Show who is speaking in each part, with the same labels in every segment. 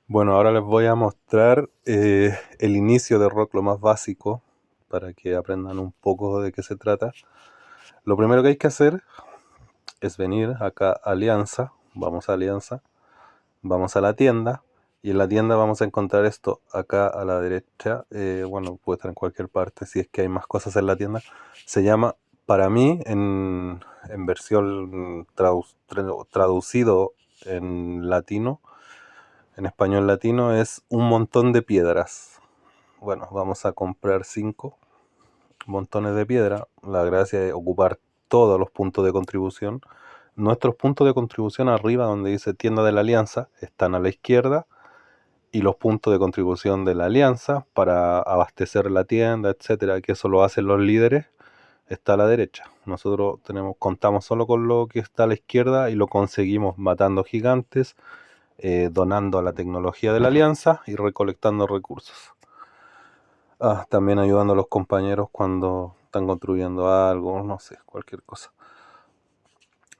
Speaker 1: Bueno, ahora les voy a mostrar el inicio de rock, lo más básico, para que aprendan un poco de qué se trata. Lo primero que hay que hacer es venir acá a Alianza, vamos a la tienda, y en la tienda vamos a encontrar esto acá a la derecha. Bueno, puede estar en cualquier parte si es que hay más cosas en la tienda. Se llama, para mí, en versión traducido en latino, en español latino, es un montón de piedras. Bueno, vamos a comprar 5 montones de piedra. La gracia es ocupar todos los puntos de contribución. Nuestros puntos de contribución arriba, donde dice tienda de la alianza, están a la izquierda, y los puntos de contribución de la alianza para abastecer la tienda, etcétera, que eso lo hacen los líderes, está a la derecha. Nosotros contamos solo con lo que está a la izquierda y lo conseguimos matando gigantes, donando a la tecnología de la alianza y recolectando recursos. También ayudando a los compañeros cuando están construyendo algo, no sé, cualquier cosa.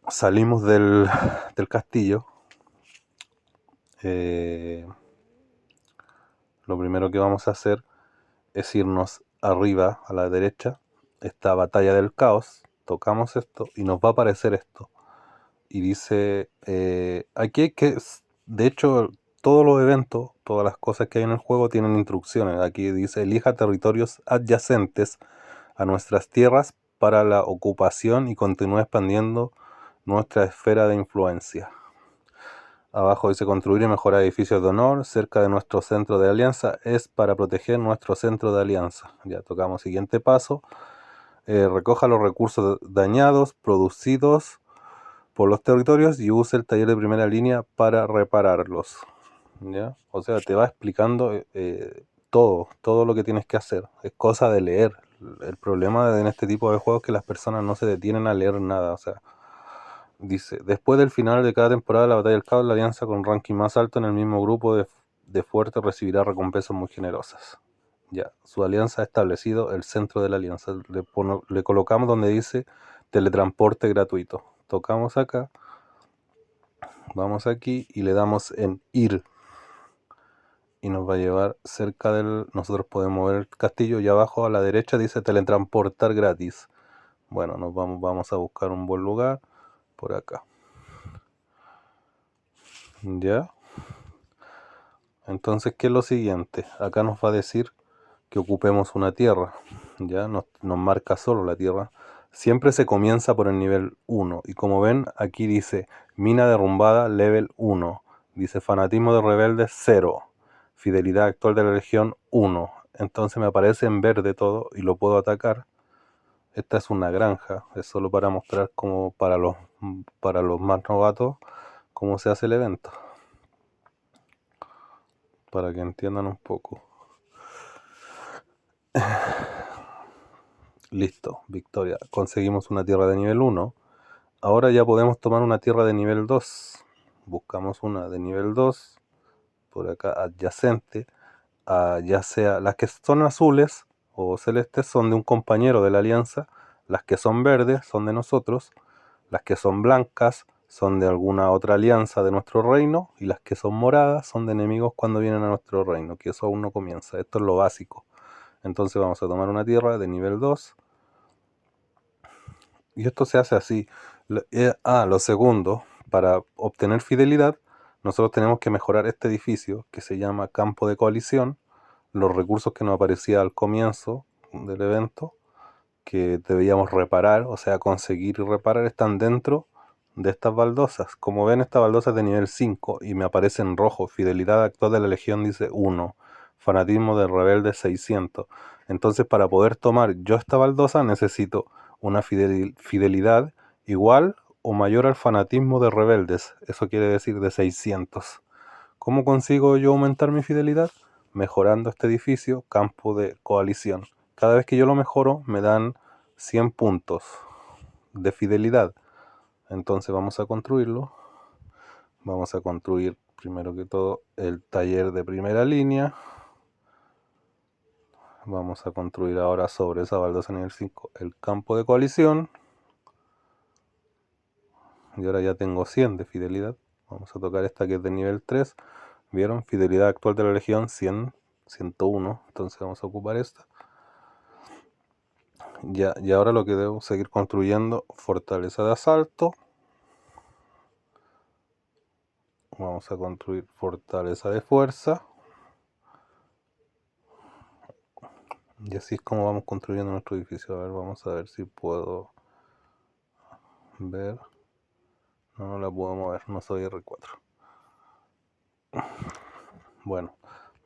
Speaker 1: Salimos del castillo. eh, lo primero que vamos a hacer es irnos arriba a la derecha, esta batalla del caos. Tocamos esto y nos va a aparecer esto. Y dice, aquí hay que, de hecho, todos los eventos, todas las cosas que hay en el juego tienen instrucciones. Aquí dice, elija territorios adyacentes a nuestras tierras para la ocupación y continúe expandiendo nuestra esfera de influencia. Abajo dice, construir y mejorar edificios de honor cerca de nuestro centro de alianza es para proteger nuestro centro de alianza. Ya tocamos siguiente paso. Recoja los recursos dañados producidos por los territorios y use el taller de primera línea para repararlos. ¿Ya? O sea, te va explicando todo lo que tienes que hacer. Es cosa de leer. El problema en este tipo de juegos es que las personas no se detienen a leer nada. O sea, dice, después del final de cada temporada de la Batalla del Caos, la alianza con ranking más alto en el mismo grupo de fuertes recibirá recompensas muy generosas. Ya, su alianza ha establecido el centro de la alianza. Le colocamos donde dice teletransporte gratuito. Tocamos acá, vamos aquí y le damos en ir. Y nos va a llevar cerca del... Nosotros podemos ver el castillo y abajo a la derecha dice teletransportar gratis. Bueno, vamos a buscar un buen lugar por acá. ¿Ya? Entonces, ¿qué es lo siguiente? Acá nos va a decir que ocupemos una tierra. Ya nos marca solo la tierra. Siempre se comienza por el nivel 1. Y como ven, aquí dice mina derrumbada level 1. Dice fanatismo de rebeldes 0. Fidelidad actual de la legión 1. Entonces me aparece en verde todo y lo puedo atacar. Esta es una granja. Es solo para mostrar como para los más novatos cómo se hace el evento. Para que entiendan un poco. Listo, victoria. Conseguimos una tierra de nivel 1. Ahora ya podemos tomar una tierra de nivel 2. Buscamos una de nivel 2. Por acá adyacente. Ya sea las que son azules o celestes son de un compañero de la alianza. Las que son verdes son de nosotros. Las que son blancas son de alguna otra alianza de nuestro reino. Y las que son moradas son de enemigos cuando vienen a nuestro reino. Que eso aún no comienza. Esto es lo básico. Entonces vamos a tomar una tierra de nivel 2. Y esto se hace así. Lo segundo, para obtener fidelidad, nosotros tenemos que mejorar este edificio que se llama campo de coalición. Los recursos que nos aparecía al comienzo del evento, que debíamos reparar, o sea, conseguir y reparar, están dentro de estas baldosas. Como ven, esta baldosa es de nivel 5 y me aparece en rojo. Fidelidad actual de la legión dice 1. Fanatismo de rebelde 600. Entonces, para poder tomar yo esta baldosa necesito una fidelidad igual o mayor al fanatismo de rebeldes. Eso quiere decir de 600. ¿Cómo consigo yo aumentar mi fidelidad? Mejorando este edificio, campo de coalición. Cada vez que yo lo mejoro, me dan 100 puntos de fidelidad. Entonces vamos a construirlo. Vamos a construir primero que todo el taller de primera línea. Vamos a construir ahora sobre esa baldosa nivel 5 el campo de coalición. Y ahora ya tengo 100 de fidelidad. Vamos a tocar esta que es de nivel 3. ¿Vieron? Fidelidad actual de la legión 100, 101. Entonces vamos a ocupar esta. Ya, y ahora lo que debo seguir construyendo, fortaleza de asalto. Vamos a construir fortaleza de fuerza. Y así es como vamos construyendo nuestro edificio. A ver, vamos a ver si puedo ver. No, no la puedo mover, no soy R4. Bueno,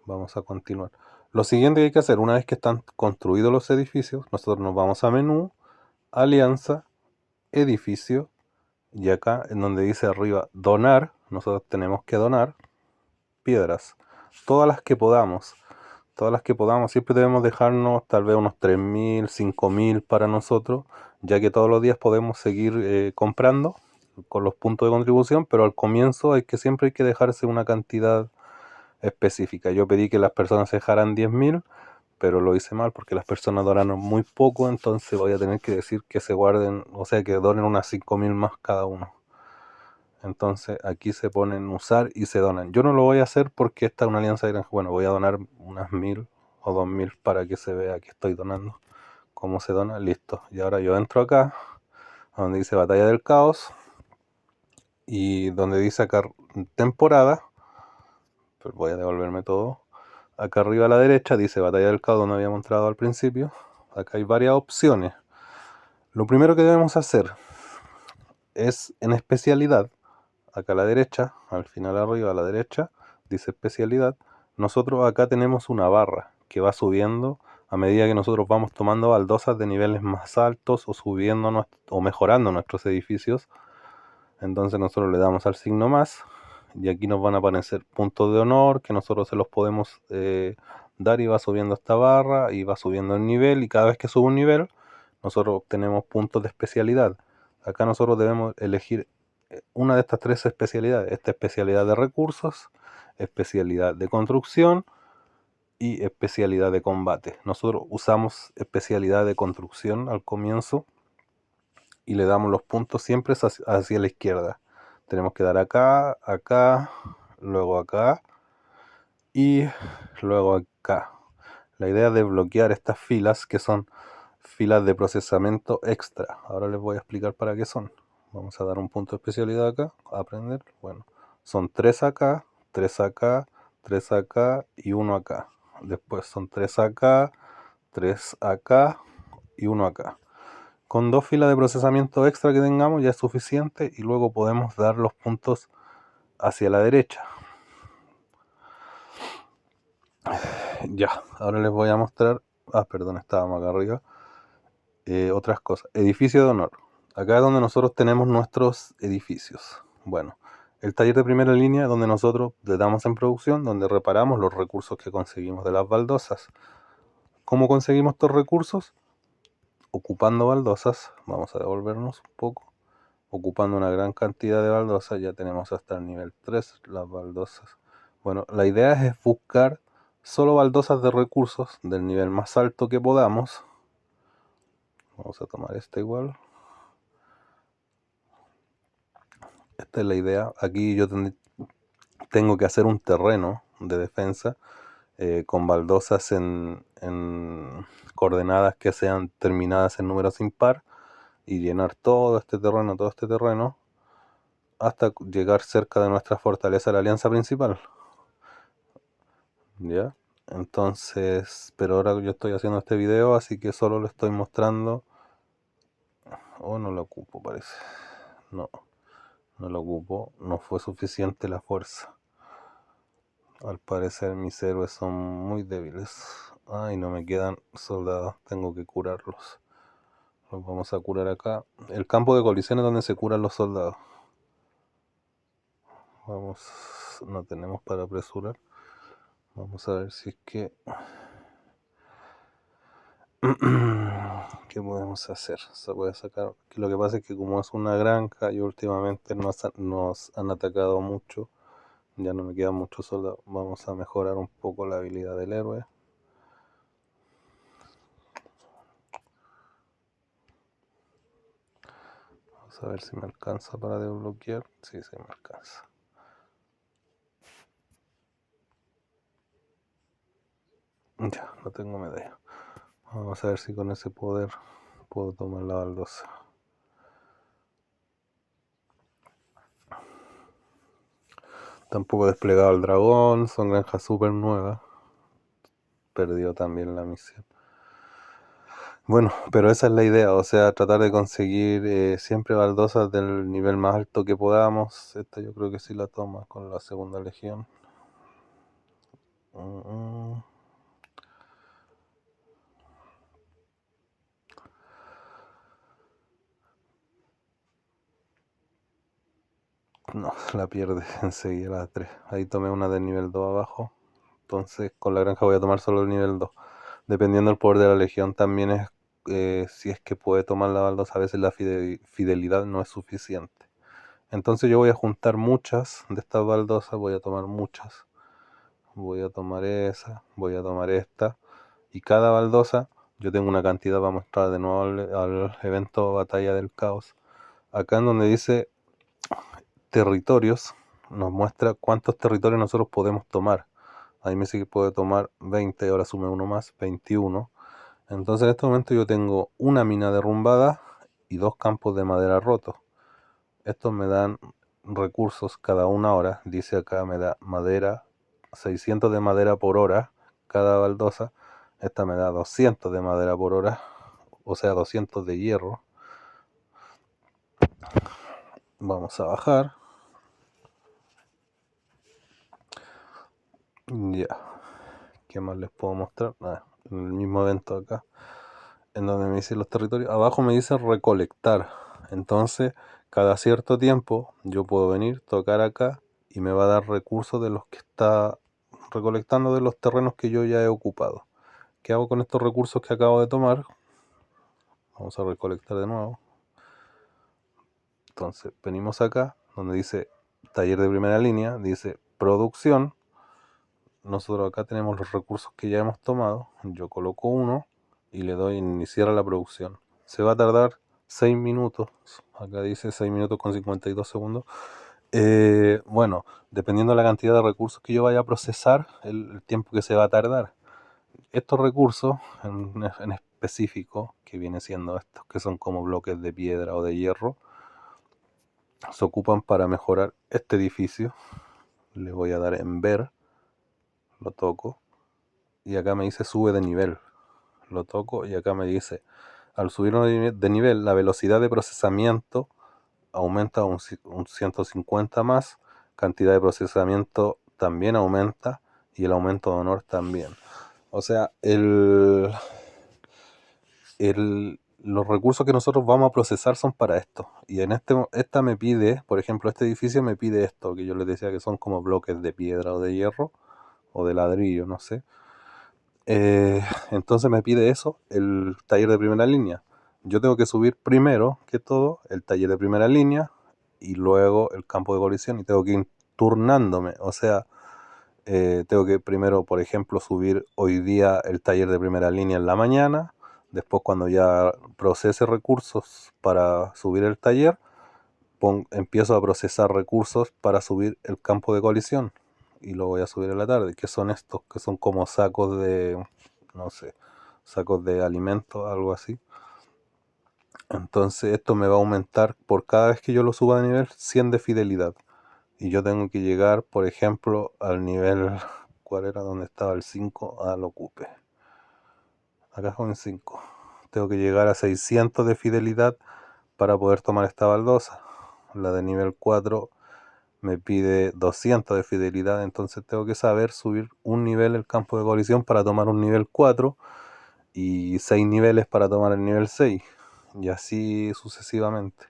Speaker 1: vamos a continuar. Lo siguiente que hay que hacer, una vez que están construidos los edificios, nosotros nos vamos a menú, alianza, edificio, y acá en donde dice arriba donar, nosotros tenemos que donar piedras, todas las que podamos. Todas las que podamos, siempre debemos dejarnos tal vez unos 3.000, 5.000 para nosotros, ya que todos los días podemos seguir comprando con los puntos de contribución, pero al comienzo siempre hay que dejarse una cantidad específica. Yo pedí que las personas se dejaran 10.000, pero lo hice mal porque las personas donaron muy poco, entonces voy a tener que decir que se guarden, o sea, que donen unas 5.000 más cada uno. Entonces aquí se ponen usar y se donan. Yo no lo voy a hacer porque esta es una alianza de granja. Bueno, voy a donar unas 1.000 o 2.000 para que se vea que estoy donando. ¿Cómo se dona? Listo. Y ahora yo entro acá, donde dice Batalla del Caos, y donde dice acá temporada, pues voy a devolverme todo. Acá arriba a la derecha dice Batalla del Caos, donde habíamos entrado al principio. Acá hay varias opciones. Lo primero que debemos hacer es en especialidad, acá a la derecha, al final arriba a la derecha, dice especialidad. Nosotros acá tenemos una barra que va subiendo a medida que nosotros vamos tomando baldosas de niveles más altos o subiendo o mejorando nuestros edificios. Entonces nosotros le damos al signo más y aquí nos van a aparecer puntos de honor que nosotros se los podemos dar, y va subiendo esta barra y va subiendo el nivel, y cada vez que sube un nivel nosotros obtenemos puntos de especialidad. Acá nosotros debemos elegir una de estas tres especialidades: esta especialidad de recursos, especialidad de construcción y especialidad de combate. Nosotros usamos especialidad de construcción al comienzo y le damos los puntos siempre hacia la izquierda. Tenemos que dar acá, acá, luego acá y luego acá. La idea es desbloquear estas filas, que son filas de procesamiento extra. Ahora les voy a explicar para qué son. Vamos a dar un punto de especialidad acá, a aprender. Bueno, son 3 acá, 3 acá, 3 acá y 1 acá. Después son 3 acá, 3 acá y 1 acá. Con 2 filas de procesamiento extra que tengamos ya es suficiente, y luego podemos dar los puntos hacia la derecha. Ya, ahora les voy a mostrar. Perdón, estábamos acá arriba. Otras cosas. Edificio de honor. Acá es donde nosotros tenemos nuestros edificios. Bueno, el taller de primera línea es donde nosotros le damos en producción, donde reparamos los recursos que conseguimos de las baldosas. ¿Cómo conseguimos estos recursos? Ocupando baldosas. Vamos a devolvernos un poco. Ocupando una gran cantidad de baldosas, ya tenemos hasta el nivel 3 las baldosas. Bueno, la idea es buscar solo baldosas de recursos del nivel más alto que podamos. Vamos a tomar esta igual. Esta es la idea. Aquí yo tengo que hacer un terreno de defensa con baldosas en coordenadas que sean terminadas en números impar, y llenar todo este terreno, hasta llegar cerca de nuestra fortaleza, la alianza principal. ¿Ya? Entonces, pero ahora yo estoy haciendo este video, así que solo lo estoy mostrando. No lo ocupo, parece. No, no lo ocupo. No fue suficiente la fuerza. Al parecer mis héroes son muy débiles. Ay, no me quedan soldados. Tengo que curarlos. Los vamos a curar acá. El campo de colisión es donde se curan los soldados. Vamos, no tenemos para apresurar. Vamos a ver si es que... ¿Qué podemos hacer? Se puede sacar. Lo que pasa es que como es una granja y últimamente nos han atacado mucho, ya no me quedan muchos soldados. Vamos a mejorar un poco la habilidad del héroe. Vamos a ver si me alcanza para desbloquear. Sí, me alcanza. Ya, no tengo medalla. Vamos a ver si con ese poder puedo tomar la baldosa. Tampoco he desplegado el dragón, son granjas súper nuevas. Perdió también la misión. Bueno, pero esa es la idea, o sea, tratar de conseguir siempre baldosas del nivel más alto que podamos. Esta yo creo que sí la toma con la segunda legión. No, la pierde enseguida la 3. Ahí tomé una del nivel 2 abajo. Entonces con la granja voy a tomar solo el nivel 2. Dependiendo del poder de la legión también es si es que puede tomar la baldosa. A veces la fidelidad no es suficiente. Entonces yo voy a juntar muchas de estas baldosas. Voy a tomar muchas. Voy a tomar esa. Voy a tomar esta. Y cada baldosa yo tengo una cantidad para mostrar de nuevo al evento Batalla del Caos. Acá en donde dice territorios, nos muestra cuántos territorios nosotros podemos tomar. Ahí me dice que puede tomar 20, ahora sume uno más, 21. Entonces en este momento yo tengo una mina derrumbada y 2 campos de madera rotos. Estos me dan recursos cada una hora. Dice acá me da madera, 600 de madera por hora cada baldosa. Esta me da 200 de madera por hora, o sea 200 de hierro. Vamos a bajar. Ya. ¿Qué más les puedo mostrar? En el mismo evento acá, en donde me dice los territorios, abajo me dice recolectar. Entonces, cada cierto tiempo yo puedo venir, tocar acá y me va a dar recursos de los que está recolectando de los terrenos que yo ya he ocupado. ¿Qué hago con estos recursos que acabo de tomar? Vamos a recolectar de nuevo. Entonces, venimos acá, donde dice taller de primera línea, dice producción. Nosotros acá tenemos los recursos que ya hemos tomado. Yo coloco uno y le doy iniciar a la producción. Se va a tardar 6 minutos. Acá dice 6 minutos con 52 segundos. Bueno, dependiendo de la cantidad de recursos que yo vaya a procesar, el tiempo que se va a tardar. Estos recursos en específico, que viene siendo estos que son como bloques de piedra o de hierro, se ocupan para mejorar este edificio. Le voy a dar en ver, lo toco y acá me dice sube de nivel. Lo toco y acá me dice, al subir de nivel, la velocidad de procesamiento aumenta un 150 más, cantidad de procesamiento también aumenta y el aumento de honor también. O sea, los recursos que nosotros vamos a procesar son para esto. Y en esta me pide, por ejemplo, este edificio me pide esto, que yo les decía que son como bloques de piedra o de hierro o de ladrillo, no sé. Entonces me pide eso, el taller de primera línea. Yo tengo que subir primero que todo el taller de primera línea y luego el campo de colisión y tengo que ir turnándome. O sea, tengo que primero, por ejemplo, subir hoy día el taller de primera línea en la mañana. Después cuando ya procese recursos para subir el taller, empiezo a procesar recursos para subir el campo de colisión y lo voy a subir en la tarde, que son estos, que son como sacos de, no sé, sacos de alimentos, algo así. Entonces esto me va a aumentar por cada vez que yo lo suba de nivel 100 de fidelidad. Y yo tengo que llegar, por ejemplo, al nivel, ¿cuál era donde estaba el 5? Lo ocupe. Acá con el 5. Tengo que llegar a 600 de fidelidad para poder tomar esta baldosa. La de nivel 4 me pide 200 de fidelidad, entonces tengo que saber subir un nivel el campo de colisión para tomar un nivel 4 y 6 niveles para tomar el nivel 6 y así sucesivamente.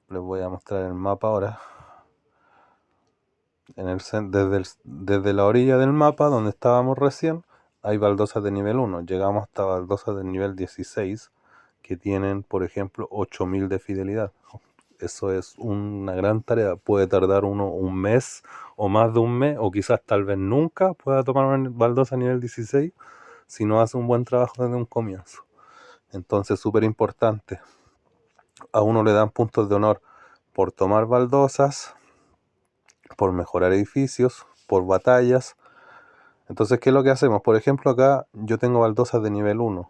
Speaker 1: Les voy a mostrar el mapa ahora. Desde la orilla del mapa donde estábamos recién hay baldosas de nivel 1, llegamos hasta baldosas de nivel 16 que tienen, por ejemplo, 8000 de fidelidad. Eso es una gran tarea. Puede tardar uno un mes o más de un mes, o quizás tal vez nunca pueda tomar una baldosa a nivel 16 si no hace un buen trabajo desde un comienzo. Entonces, súper importante. A uno le dan puntos de honor por tomar baldosas, por mejorar edificios, por batallas. Entonces, ¿qué es lo que hacemos? Por ejemplo, acá yo tengo baldosas de nivel 1.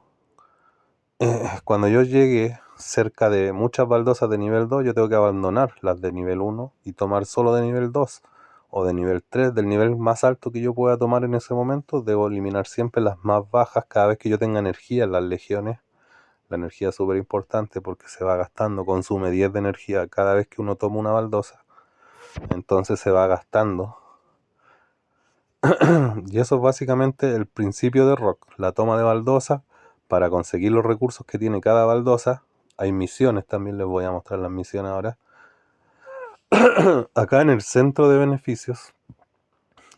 Speaker 1: Cuando yo llegue cerca de muchas baldosas de nivel 2, yo tengo que abandonar las de nivel 1 y tomar solo de nivel 2 o de nivel 3, del nivel más alto que yo pueda tomar en ese momento. Debo eliminar siempre las más bajas cada vez que yo tenga energía en las legiones. La energía es súper importante porque se va gastando, consume 10 de energía cada vez que uno toma una baldosa. Entonces se va gastando. Y eso es básicamente el principio de Rock, la toma de baldosa para conseguir los recursos que tiene cada baldosa. Hay misiones, también les voy a mostrar las misiones ahora. Acá en el centro de beneficios,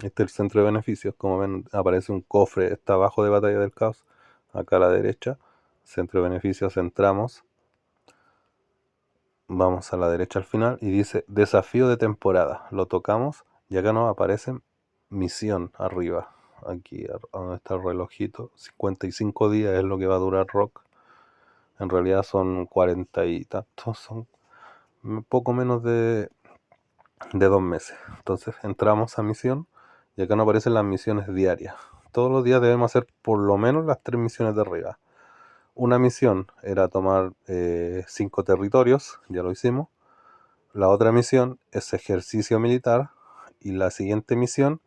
Speaker 1: este es el centro de beneficios, como ven aparece un cofre, está abajo de Batalla del Caos, acá a la derecha, centro de beneficios, entramos, vamos a la derecha al final y dice desafío de temporada, lo tocamos y acá nos aparece misión arriba, aquí donde está el relojito, 55 días es lo que va a durar Rock, en realidad son 40 y tantos, son poco menos de 2 meses. Entonces entramos a misión y acá nos aparecen las misiones diarias. Todos los días debemos hacer por lo menos las 3 misiones de arriba. Una misión era tomar 5 territorios, ya lo hicimos. La otra misión es ejercicio militar y la siguiente misión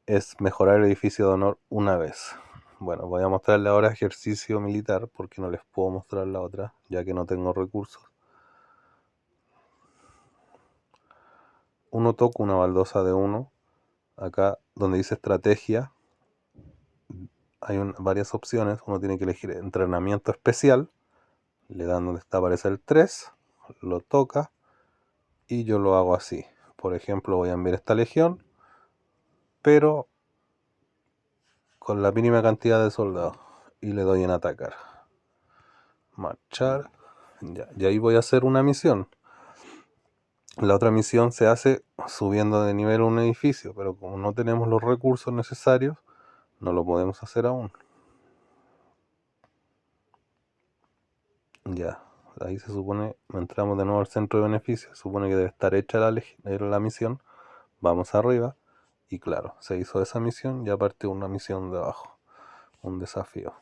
Speaker 1: es mejorar el edificio de honor una vez. Bueno, voy a mostrarle ahora ejercicio militar porque no les puedo mostrar la otra ya que no tengo recursos. Uno toca una baldosa de 1. Acá donde dice estrategia hay varias opciones. Uno tiene que elegir entrenamiento especial. Le dan donde está aparece el 3. Lo toca. Y yo lo hago así. Por ejemplo, voy a enviar esta legión. Pero con la mínima cantidad de soldados. Y le doy en atacar. Marchar. Ya, y ahí voy a hacer una misión. La otra misión se hace subiendo de nivel un edificio. Pero como no tenemos los recursos necesarios, no lo podemos hacer aún. Ya, ahí se supone, entramos de nuevo al centro de beneficios, se supone que debe estar hecha la misión, vamos arriba, y claro, se hizo esa misión y aparte una misión de abajo, un desafío.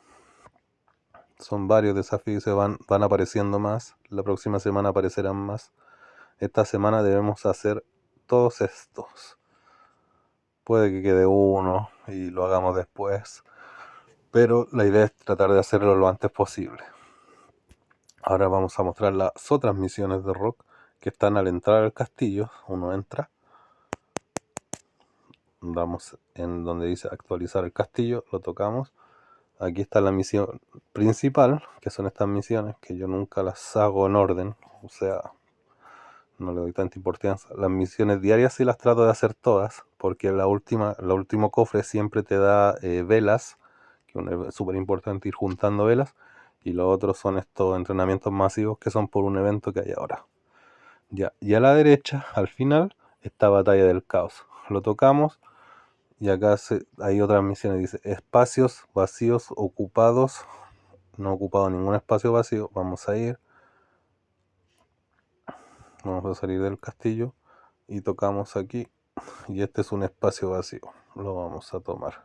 Speaker 1: Son varios desafíos y van apareciendo más, la próxima semana aparecerán más. Esta semana debemos hacer todos estos. Puede que quede uno y lo hagamos después, pero la idea es tratar de hacerlo lo antes posible. Ahora vamos a mostrar las otras misiones de Rock que están al entrar al castillo. Uno entra, damos en donde dice actualizar el castillo, lo tocamos. Aquí está la misión principal, que son estas misiones que yo nunca las hago en orden, o sea, no le doy tanta importancia. Las misiones diarias sí las trato de hacer todas, porque el último cofre siempre te da velas, que es súper importante ir juntando velas, y los otros son estos entrenamientos masivos que son por un evento que hay ahora. Ya, y a la derecha, al final, está Batalla del Caos. Lo tocamos y acá hay otras misiones. Dice espacios vacíos ocupados. No he ocupado ningún espacio vacío. Vamos a ir. Vamos a salir del castillo y tocamos aquí. Y este es un espacio vacío. Lo vamos a tomar.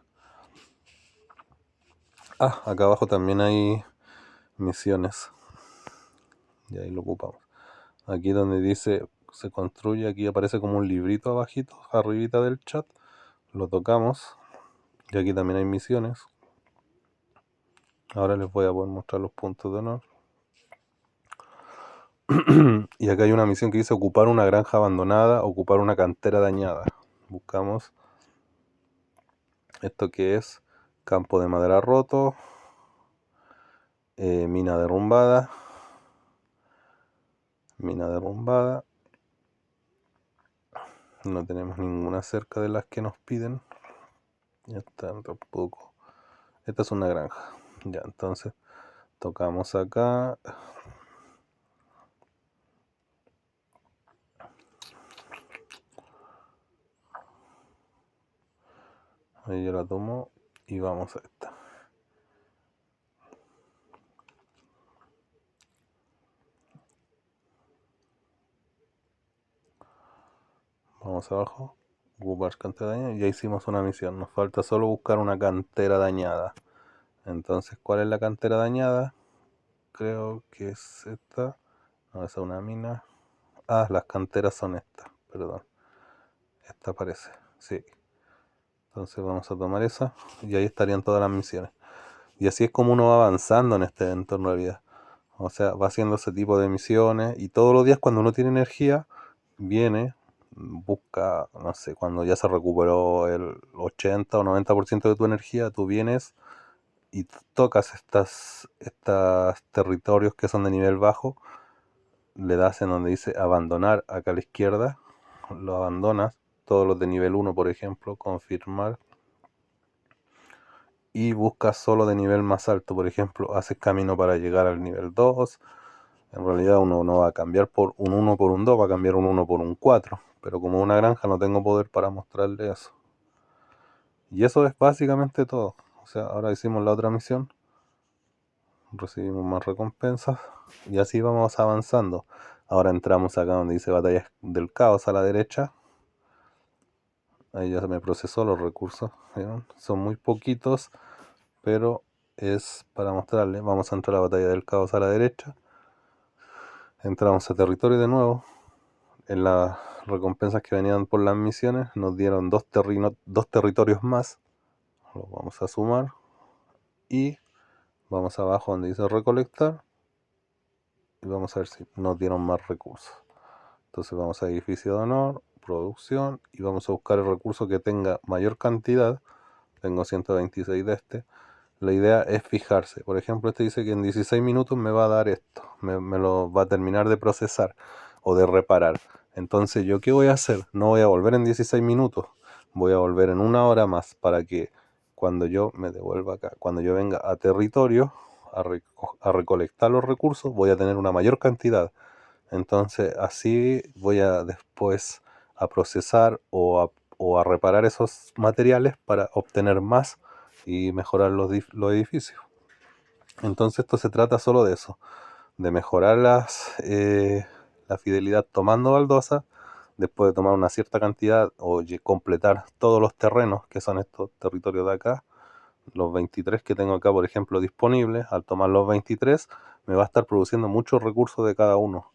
Speaker 1: Ah, acá abajo también hay misiones. Y ahí lo ocupamos. Aquí donde dice se construye, aquí aparece como un librito abajito, arribita del chat. Lo tocamos. Y aquí también hay misiones. Ahora les voy a poder mostrar los puntos de honor. Y acá hay una misión que dice ocupar una granja abandonada, ocupar una cantera dañada. Buscamos esto que es campo de madera roto, mina derrumbada, mina derrumbada. No tenemos ninguna cerca de las que nos piden. Esta tampoco. Esta es una granja. Ya, entonces tocamos acá. Ahí yo la tomo y vamos a esta. Vamos abajo. Ocupar cantera dañada. Ya hicimos una misión. Nos falta solo buscar una cantera dañada. Entonces, ¿cuál es la cantera dañada? Creo que es esta. No, esa es una mina. Ah, las canteras son estas. Perdón. Esta parece. Sí. Entonces vamos a tomar esa. Y ahí estarían todas las misiones. Y así es como uno va avanzando en este evento en realidad. O sea, va haciendo ese tipo de misiones. Y todos los días cuando uno tiene energía, viene, busca, no sé, cuando ya se recuperó el 80 o 90% de tu energía, tú vienes y tocas estas territorios que son de nivel bajo, le das en donde dice abandonar acá a la izquierda, lo abandonas, todos los de nivel 1 por ejemplo, confirmar, y buscas solo de nivel más alto, por ejemplo, haces camino para llegar al nivel 2, en realidad uno no va a cambiar por un 1 por un 2, va a cambiar un 1 por un 4, pero como una granja no tengo poder para mostrarle eso. Y eso es básicamente todo. O sea, ahora hicimos la otra misión, recibimos más recompensas y así vamos avanzando. Ahora entramos acá donde dice batallas del caos a la derecha. Ahí ya se me procesó los recursos, ¿vieron? Son muy poquitos, pero es para mostrarles. Vamos a entrar a la batalla del caos a la derecha. Entramos a territorio de nuevo. En las recompensas que venían por las misiones nos dieron dos territorios más. Los vamos a sumar y vamos abajo donde dice recolectar y vamos a ver si nos dieron más recursos. Entonces vamos a edificio de honor, producción, y vamos a buscar el recurso que tenga mayor cantidad. Tengo 126 de este. La idea es fijarse. Por ejemplo, este dice que en 16 minutos me va a dar esto. Me lo va a terminar de procesar o de reparar. Entonces, ¿yo qué voy a hacer? No voy a volver en 16 minutos. Voy a volver en una hora más para que cuando yo me devuelva acá, cuando yo venga a territorio a recolectar los recursos, voy a tener una mayor cantidad. Entonces, así voy a después a procesar o a reparar esos materiales para obtener más y mejorar los edificios. Entonces esto se trata solo de eso, de mejorar la fidelidad tomando baldosa, después de tomar una cierta cantidad o completar todos los terrenos, que son estos territorios de acá, los 23 que tengo acá por ejemplo disponibles. Al tomar los 23 me va a estar produciendo muchos recursos de cada uno.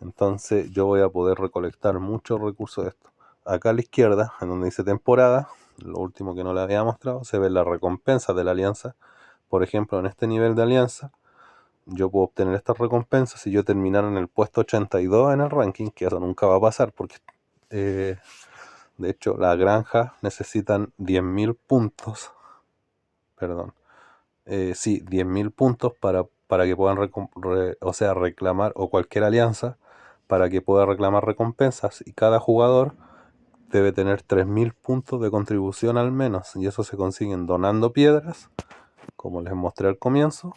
Speaker 1: Entonces yo voy a poder recolectar muchos recursos de esto. Acá a la izquierda, en donde dice temporada, lo último que no le había mostrado, se ve la recompensa de la alianza. Por ejemplo, en este nivel de alianza, yo puedo obtener estas recompensas si yo terminara en el puesto 82 en el ranking, que eso nunca va a pasar porque, de hecho, las granjas necesitan 10.000 puntos. Perdón. Sí, 10.000 puntos para que puedan o sea, reclamar, o cualquier alianza, para que pueda reclamar recompensas. Y cada jugador debe tener 3.000 puntos de contribución al menos. Y eso se consiguen donando piedras, como les mostré al comienzo.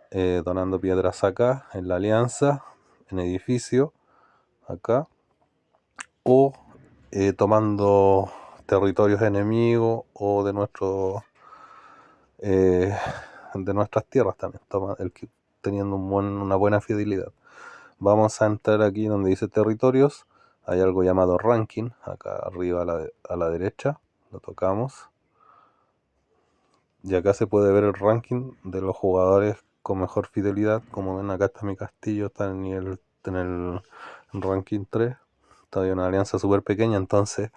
Speaker 1: Donando piedras acá, en la alianza, en edificio, acá. O tomando territorios enemigos o eh, de nuestras tierras también, teniendo una buena fidelidad. Vamos a entrar aquí donde dice territorios, hay algo llamado ranking, acá arriba a la derecha, lo tocamos, y acá se puede ver el ranking de los jugadores con mejor fidelidad. Como ven, acá está mi castillo, está en el ranking 3, todavía una alianza súper pequeña, entonces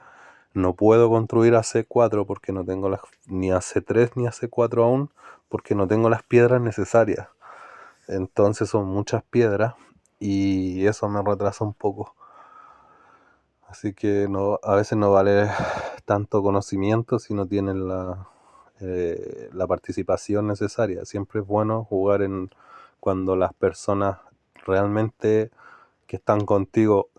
Speaker 1: no puedo construir a C4 porque no tengo ni a C3 ni a C4 aún, porque no tengo las piedras necesarias. Entonces son muchas piedras y eso me retrasa un poco. Así que no, a veces no vale tanto conocimiento si no tienen la participación necesaria. Siempre es bueno jugar cuando las personas realmente que están contigo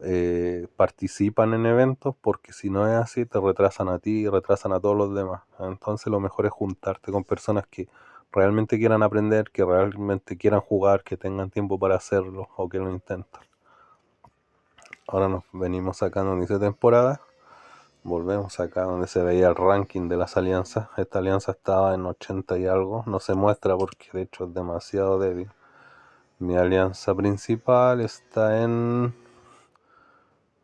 Speaker 1: participan en eventos, porque si no es así te retrasan a ti y retrasan a todos los demás. Entonces lo mejor es juntarte con personas que realmente quieran aprender, que realmente quieran jugar, que tengan tiempo para hacerlo o que lo intenten. Ahora nos venimos acá donde dice temporada, volvemos acá donde se veía el ranking de las alianzas. Esta alianza estaba en 80 y algo, no se muestra porque de hecho es demasiado débil. Mi alianza principal está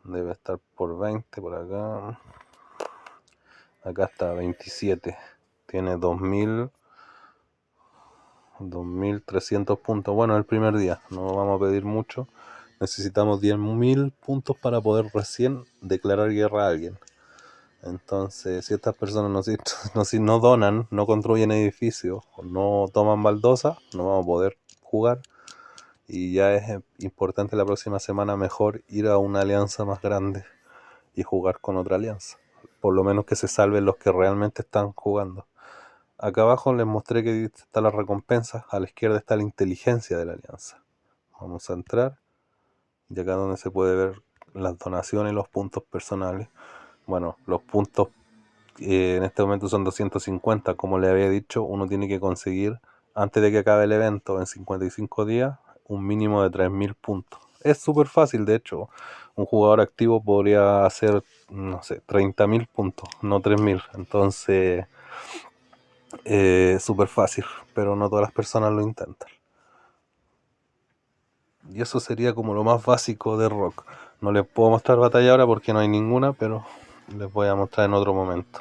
Speaker 1: debe estar por 20 por acá. Acá está 27. Tiene 2300 puntos. Bueno, el primer día. No vamos a pedir mucho. Necesitamos 10.000 puntos para poder recién declarar guerra a alguien. Entonces, si estas personas no donan, no construyen edificios, no toman baldosa, no vamos a poder jugar. Y ya es importante la próxima semana mejor ir a una alianza más grande y jugar con otra alianza. Por lo menos que se salven los que realmente están jugando. Acá abajo les mostré que está la recompensa. A la izquierda está la inteligencia de la alianza. Vamos a entrar. Y acá donde se puede ver las donaciones y los puntos personales. Bueno, los puntos en este momento son 250. Como le había dicho, uno tiene que conseguir antes de que acabe el evento en 55 días un mínimo de 3000 puntos. Es súper fácil, de hecho. Un jugador activo podría hacer, no sé, 30.000 puntos, no 3000. Entonces, súper fácil, pero no todas las personas lo intentan. Y eso sería como lo más básico de Rock. No les puedo mostrar batalla ahora porque no hay ninguna, pero les voy a mostrar en otro momento.